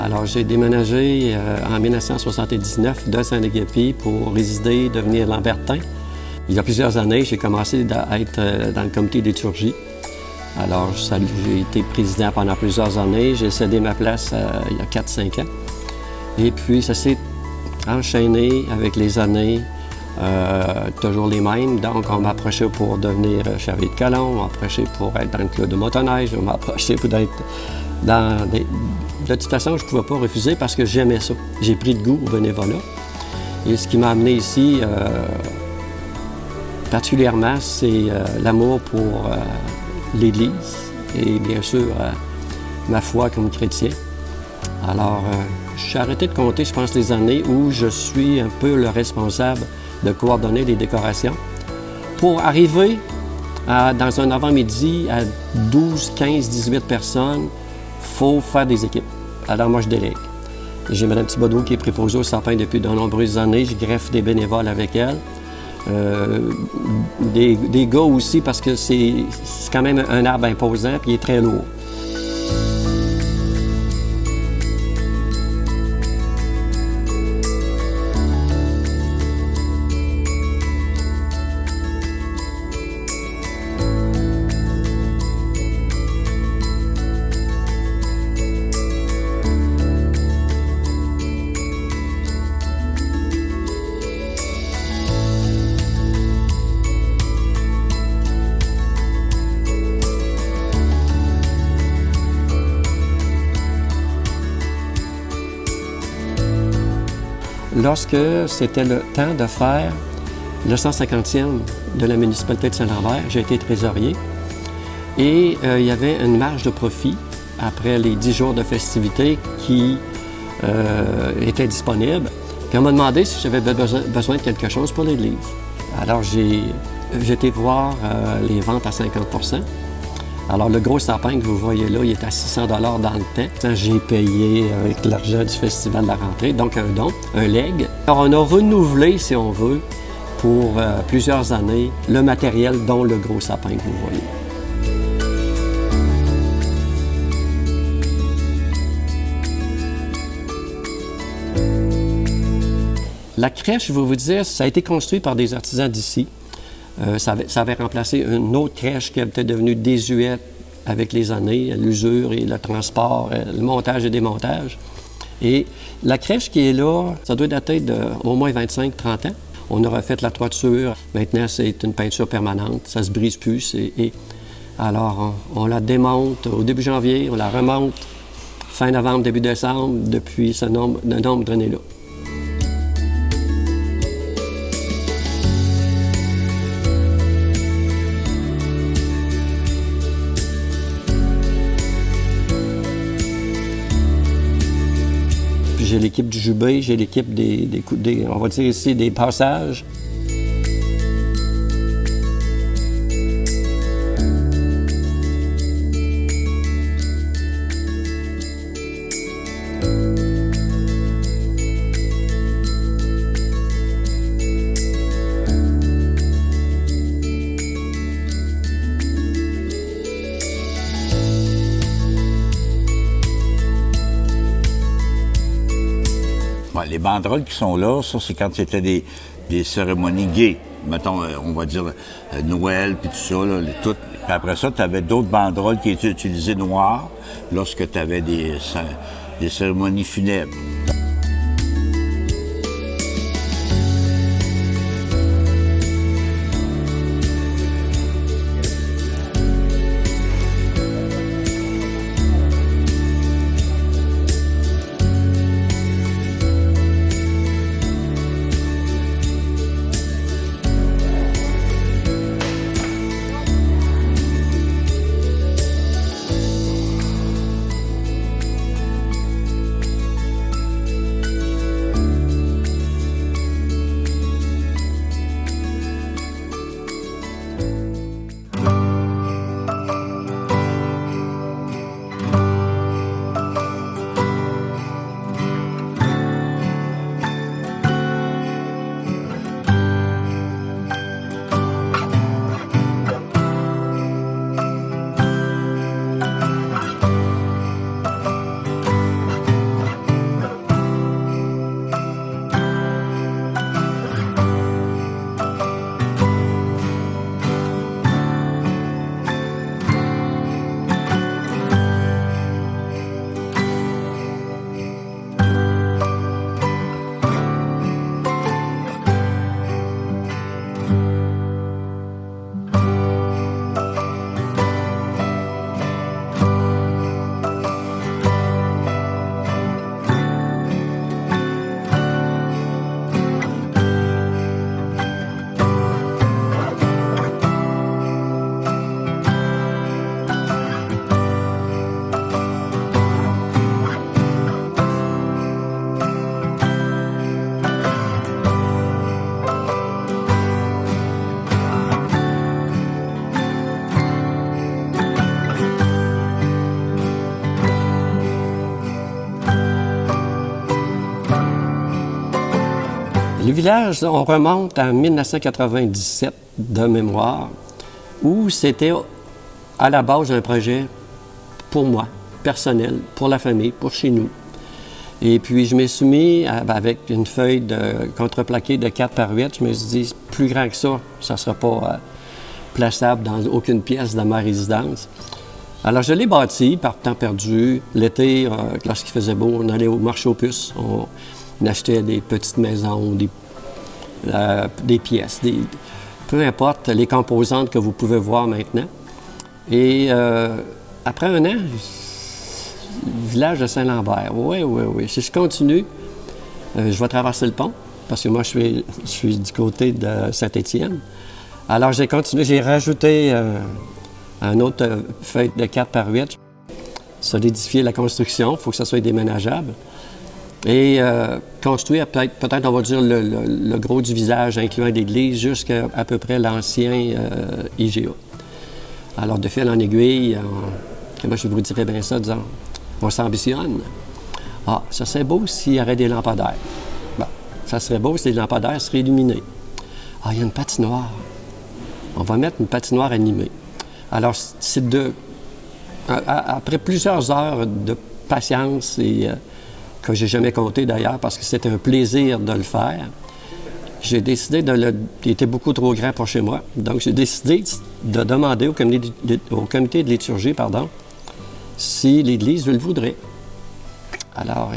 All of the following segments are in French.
Alors, j'ai déménagé en 1979 de Saint-Agapi pour résider, devenir Lambertin. Il y a plusieurs années, j'ai commencé à être dans le comité des liturgies. Alors, j'ai été président pendant plusieurs années. J'ai cédé ma place il y a 4-5 ans. Et puis, ça s'est enchaîné avec les années, toujours les mêmes. Donc, on m'a approché pour devenir chevalier de colon, on m'a approché pour être dans le club de motoneige, on m'a approché pour être dans des... De toute façon, je ne pouvais pas refuser parce que j'aimais ça. J'ai pris de goût au bénévolat. Et ce qui m'a amené ici, particulièrement, c'est l'amour pour l'Église et bien sûr ma foi comme chrétien. Alors, j'ai arrêté de compter, je pense, les années où je suis un peu le responsable de coordonner les décorations pour arriver dans un avant-midi à 12, 15, 18 personnes, il faut faire des équipes. Alors, moi, je délègue. J'ai Mme Thibodeau qui est préposée au sapin depuis de nombreuses années. Je greffe des bénévoles avec elle. Des gars aussi, parce que c'est quand même un arbre imposant puis il est très lourd. Lorsque c'était le temps de faire le 150e de la municipalité de Saint-Lambert, j'ai été trésorier et il y avait une marge de profit après les 10 jours de festivités qui était disponible. Puis on m'a demandé si j'avais besoin de quelque chose pour l'Église. Alors j'ai été voir les ventes à 50%. Alors, le gros sapin que vous voyez là, il est à 600 $ dans le temps. J'ai payé avec l'argent du Festival de la rentrée, donc un don, un leg. Alors, on a renouvelé, si on veut, pour plusieurs années, le matériel, dont le gros sapin que vous voyez. La crèche, je vais vous dire, ça a été construit par des artisans d'ici. Ça avait remplacé une autre crèche qui était devenue désuète avec les années, l'usure et le transport, le montage et démontage. Et la crèche qui est là, ça doit dater d'au moins 25-30 ans. On a refait la toiture. Maintenant, c'est une peinture permanente. Ça se brise plus. Alors, on la démonte au début janvier, on la remonte fin novembre, début décembre, depuis ce nombre d'années-là. J'ai l'équipe du jubé, j'ai l'équipe on va dire ici, des passages. Les banderoles qui sont là, ça, c'est quand c'était des cérémonies gays. Mettons, on va dire Noël, puis tout ça, là, tout. Puis après ça, tu avais d'autres banderoles qui étaient utilisées noires lorsque tu avais des cérémonies funèbres. Le village, on remonte en 1997 de mémoire, où c'était à la base un projet pour moi, personnel, pour la famille, pour chez nous. Et puis, je me suis mis avec une feuille de contreplaqué de 4 par 8. Je me suis dit, plus grand que ça ne sera pas plaçable dans aucune pièce de ma résidence. Alors, je l'ai bâti par temps perdu. L'été, lorsqu'il faisait beau, on allait au marché aux puces. On achetait des petites maisons, des pièces, peu importe les composantes que vous pouvez voir maintenant. Et après un an, le village de Saint-Lambert, oui. Si je continue, je vais traverser le pont, parce que moi, je suis du côté de Saint-Étienne. Alors, j'ai continué, j'ai rajouté un autre feuille de 4 par 8, solidifier la construction, il faut que ça soit déménageable. Et construire peut-être, on va dire, le gros du visage, incluant l'église, jusqu'à à peu près l'ancien IGA. Alors, de fil en aiguille, moi, je vous dirais bien ça, disons, on s'ambitionne. Ah, ça serait beau s'il y avait des lampadaires. Bon, ça serait beau si les lampadaires seraient illuminés. Ah, il y a une patinoire. On va mettre une patinoire animée. Alors, c'est après plusieurs heures de patience et que j'ai jamais compté d'ailleurs, parce que c'était un plaisir de le faire, j'ai décidé il était beaucoup trop grand pour chez moi. Donc, j'ai décidé de demander au comité de liturgie, si l'Église le voudrait. Alors,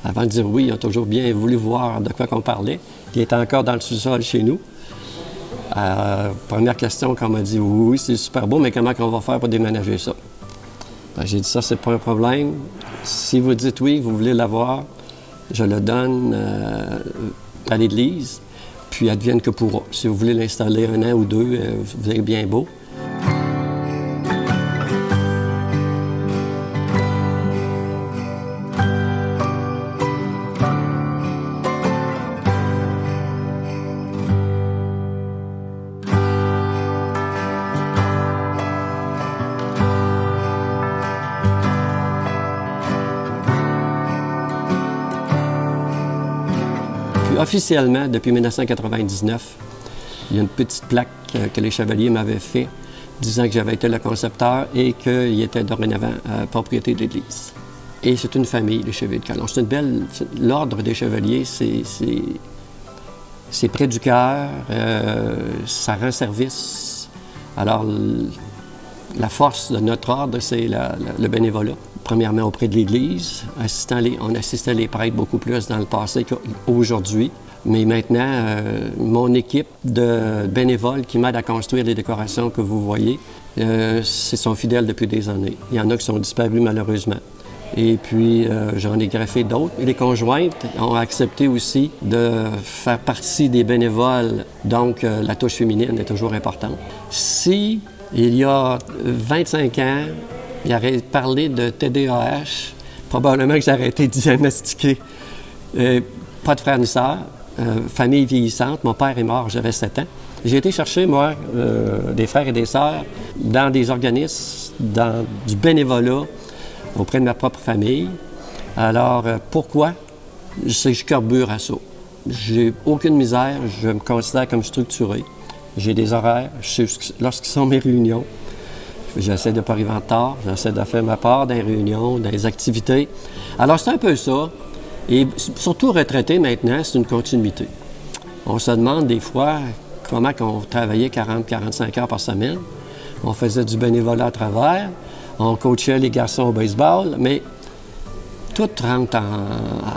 avant de dire oui, ils ont toujours bien voulu voir de quoi qu'on parlait. Il était encore dans le sous-sol chez nous. Première question qu'on m'a dit, oui, c'est super beau, mais comment on va faire pour déménager ça? Ben, j'ai dit, ça, c'est pas un problème. Si vous dites oui, vous voulez l'avoir, je le donne à l'Église, puis advienne que pourra. Si vous voulez l'installer 1 an ou 2, vous verrez bien beau. Officiellement, depuis 1999, il y a une petite plaque que les chevaliers m'avaient fait, disant que j'avais été le concepteur et qu'il était dorénavant propriété de l'Église. Et c'est une famille, les chevaliers de Calon. C'est une belle... L'ordre des chevaliers, c'est près du cœur, ça rend service. Alors, la force de notre ordre, c'est le bénévolat. Premièrement, auprès de l'Église. On assistait les prêtres beaucoup plus dans le passé qu'aujourd'hui. Mais maintenant, mon équipe de bénévoles qui m'aident à construire les décorations que vous voyez, sont fidèles depuis des années. Il y en a qui sont disparus malheureusement. Et puis, j'en ai greffé d'autres. Et les conjointes ont accepté aussi de faire partie des bénévoles. Donc, la touche féminine est toujours importante. Si, il y a 25 ans, il aurait parlé de TDAH, probablement que j'aurais été diagnostiqué. Pas de frère ni sœur, famille vieillissante. Mon père est mort, j'avais 7 ans. J'ai été chercher, moi, des frères et des sœurs dans des organismes, dans du bénévolat, auprès de ma propre famille. Alors, pourquoi? Je carbure à ça. J'ai aucune misère, je me considère comme structuré. J'ai des horaires, je sais lorsqu'ils sont mes réunions. J'essaie de ne pas arriver en retard, j'essaie de faire ma part dans les réunions, dans les activités. Alors, c'est un peu ça. Et surtout, retraité maintenant, c'est une continuité. On se demande des fois comment on travaillait 40-45 heures par semaine. On faisait du bénévolat à travers, on coachait les garçons au baseball, mais tout rentre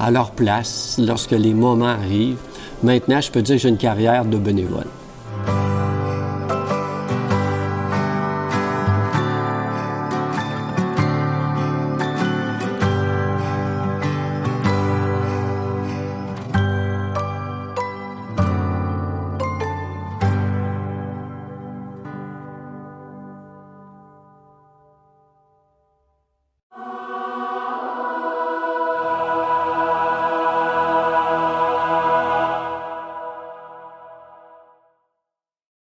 à leur place lorsque les moments arrivent. Maintenant, je peux dire que j'ai une carrière de bénévole.